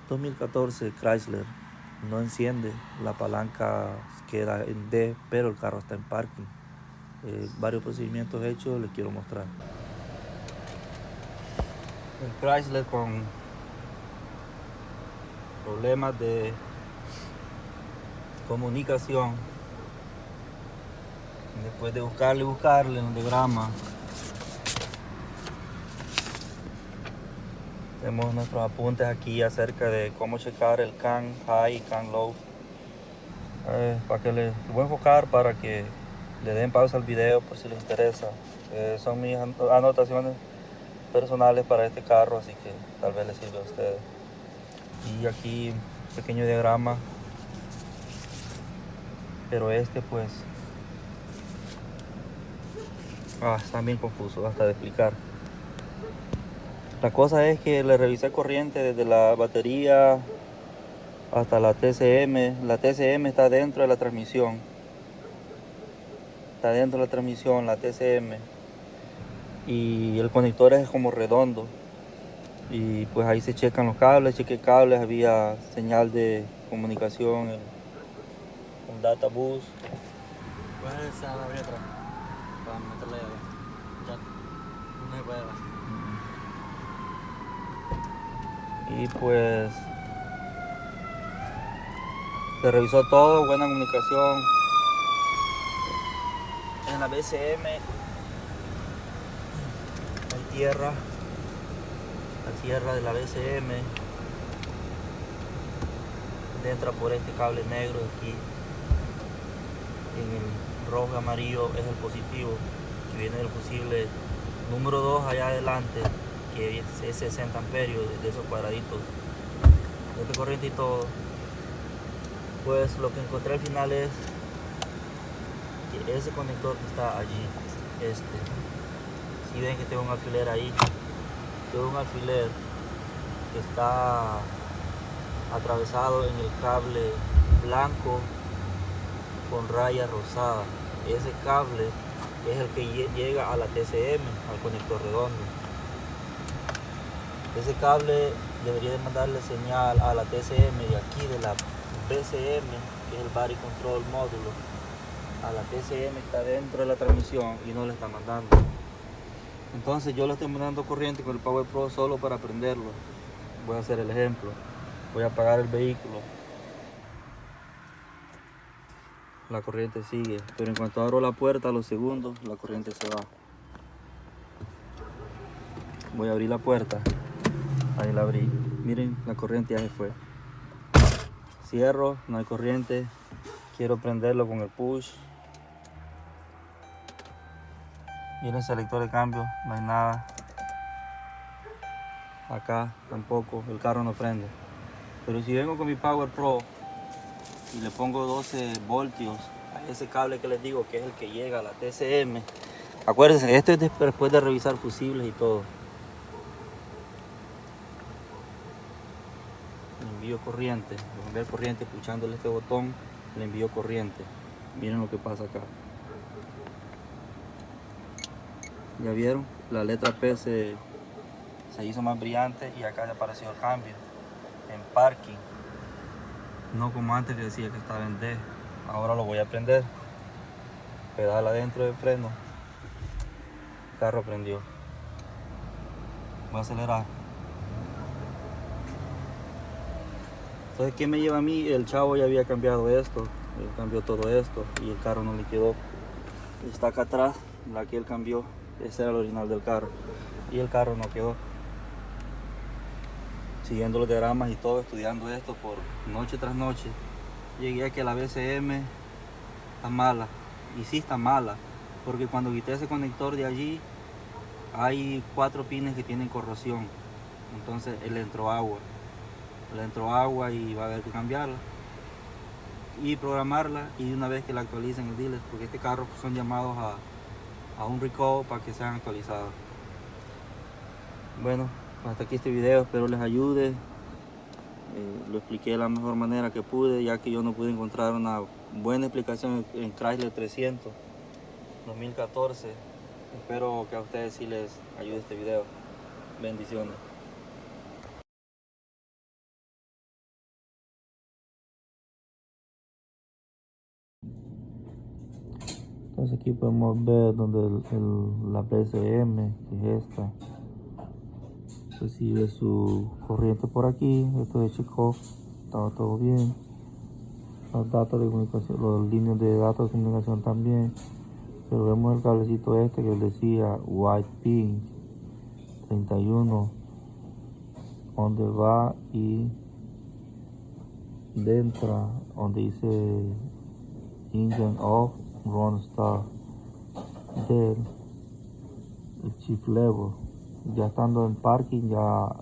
2014 Chrysler, no enciende, la palanca queda en D, pero el carro está en parking. Varios procedimientos hechos, les quiero mostrar. El Chrysler con problemas de comunicación. Después de buscarle en el diagrama, tenemos nuestros apuntes aquí acerca de cómo checar el CAN high y CAN low. Para que les voy a enfocar para que le den pausa al video por si les interesa. Son mis anotaciones personales para este carro, así que tal vez les sirva a ustedes. Y aquí un pequeño diagrama, pero pues está bien confuso hasta de explicar. La cosa es que le revisé corriente desde la batería hasta la TCM. La TCM está dentro de la transmisión. Está dentro de la transmisión, la TCM. Y el conector es como redondo. Y pues ahí se checan los cables, chequé cables, había señal de comunicación, el data bus. Puedes abrir atrás para meterle ya. No se puede ver. Y pues se revisó todo, buena comunicación. En la BCM hay tierra, la tierra de la BCM entra por este cable negro de aquí. En el rojo y amarillo es el positivo, que viene del fusible número 2 allá adelante, que es 60 amperios de esos cuadraditos. Este corriente y todo. Pues lo que encontré al final es que ese conector que está allí, si ven que tengo un alfiler ahí, tengo un alfiler que está atravesado en el cable blanco con raya rosada. Ese cable es el que llega a la TCM, al conector redondo. Ese cable debería de mandarle señal a la TCM de aquí de la BCM, que es el Body Control Módulo, a la TCM que está dentro de la transmisión y no le está mandando. Entonces yo le estoy mandando corriente con el Power Pro solo para prenderlo. Voy a hacer el ejemplo. Voy a apagar el vehículo. La corriente sigue, pero en cuanto abro la puerta a los segundos, la corriente se va. Voy a abrir la puerta. Ahí la abrí. Miren, la corriente ya se fue. Cierro, no hay corriente. Quiero prenderlo con el push. Miren, selector de cambio, no hay nada. Acá tampoco, el carro no prende. Pero si vengo con mi Power Pro y le pongo 12 voltios a ese cable que les digo que es el que llega a la TCM. Acuérdense, esto es después de revisar fusibles y todo. Le envío corriente, voy a enviar corriente pulsándole este botón, le envío corriente. Miren lo que pasa acá. Ya vieron, la letra P se hizo más brillante y acá ya apareció el cambio en parking. No como antes que decía que estaba en D. Ahora lo voy a prender. Pedal adentro del freno. El carro prendió. Voy a acelerar. Entonces, ¿qué me lleva a mí? El chavo ya había cambiado esto. Él cambió todo esto y el carro no le quedó. Está acá atrás, la que él cambió. Ese era el original del carro. Y el carro no quedó. Siguiendo los diagramas y todo, estudiando esto por noche tras noche, llegué a que la BCM está mala. Y sí está mala, porque cuando quité ese conector de allí, hay 4 pines que tienen corrosión. Entonces le entró agua. Le entró agua y va a haber que cambiarla y programarla, y una vez que la actualicen el dealer, porque este carro son llamados a un recall para que sean actualizados. Bueno, hasta aquí este video, espero les ayude. Lo expliqué de la mejor manera que pude, ya que yo no pude encontrar una buena explicación en Chrysler 300 2014. Espero que a ustedes sí les ayude este video. Bendiciones. Entonces aquí podemos ver donde la BCM, que es esta, recibe su corriente por aquí. Esto es Check-off, estaba todo bien. Las datos de comunicación, los líneas de datos de comunicación también. Pero vemos el cablecito este que decía White Pink 31, donde va y entra, donde dice Engine Off, Run Start del el Chief Level. Ya estando en parking, ya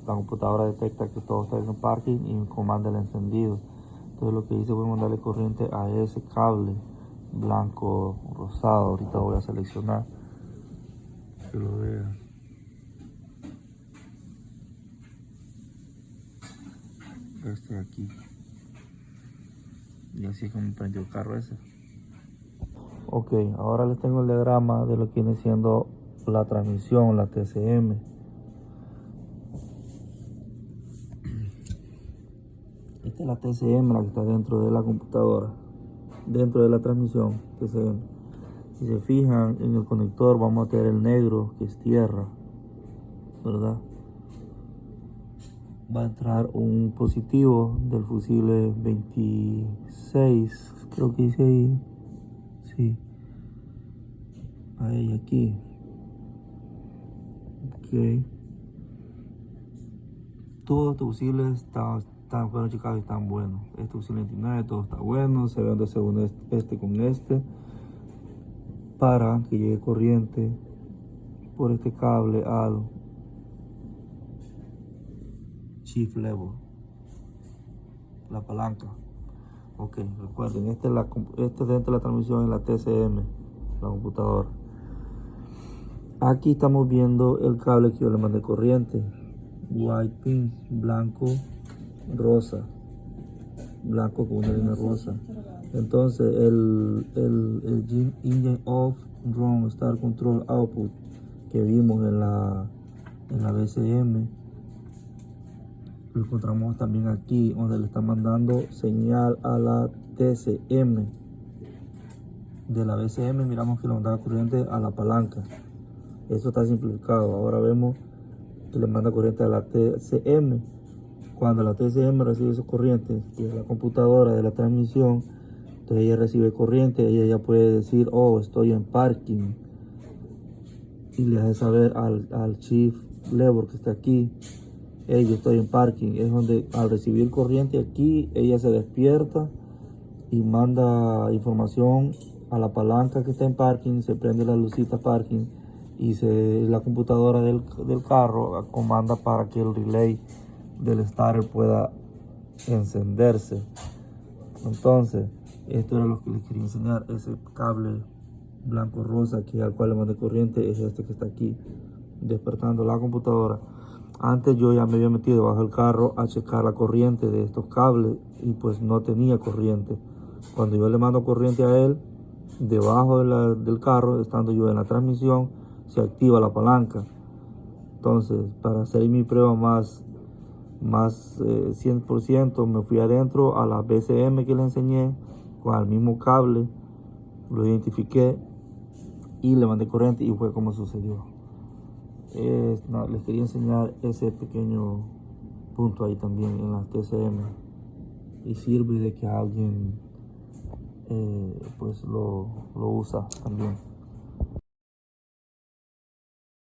la computadora detecta que todo está en el parking y comanda el encendido. Entonces lo que hice fue mandarle corriente a ese cable blanco rosado. Ahorita voy a seleccionar que lo vean. Este de aquí. Y así es como prendió el carro ese. Ok, ahora les tengo el diagrama de lo que viene siendo la transmisión, la TCM. Esta es la TCM, la que está dentro de la computadora, dentro de la transmisión TCM. Si se fijan en el conector, vamos a tener el negro, que es tierra, ¿verdad? Va a entrar un positivo del fusible 26, creo que dice ahí, sí, ahí aquí, ok. Todos estos fusibles están fueron checados y están buenos. Este fusible 29, todo está bueno, se ve donde se une este con este, para que llegue corriente por este cable al Chief Level, la palanca. Ok, recuerden, este dentro de la transmisión en la TCM, la computadora. Aquí estamos viendo el cable que yo le mandé corriente. White pink, blanco, rosa. Blanco con una línea rosa. Entonces el Engine Off, Run Start Control Output que vimos en la BCM, lo encontramos también aquí, donde le está mandando señal a la TCM. De la BCM miramos que le mandaba corriente a la palanca. Eso está simplificado. Ahora vemos que le manda corriente a la TCM. Cuando la TCM recibe su corriente, que es la computadora de la transmisión, entonces ella recibe corriente, ella ya puede decir, oh, estoy en parking, y le hace saber al Chief Level que está aquí, hey, yo estoy en parking. Es donde al recibir corriente aquí, ella se despierta y manda información a la palanca que está en parking, se prende la lucita parking y la computadora del carro comanda para que el relay del starter pueda encenderse. Entonces, esto era lo que les quería enseñar. Ese cable blanco rosa al cual le mandé corriente es este que está aquí, despertando la computadora. Antes yo ya me había metido debajo del carro a checar la corriente de estos cables y pues no tenía corriente. Cuando yo le mando corriente a él, debajo del carro, estando yo en la transmisión, se activa la palanca. Entonces, para hacer mi prueba más 100%, me fui adentro a la BCM que le enseñé, con el mismo cable, lo identifiqué y le mandé corriente y fue como sucedió. Les quería enseñar ese pequeño punto ahí también en la TCM y sirve de que alguien pues lo usa también.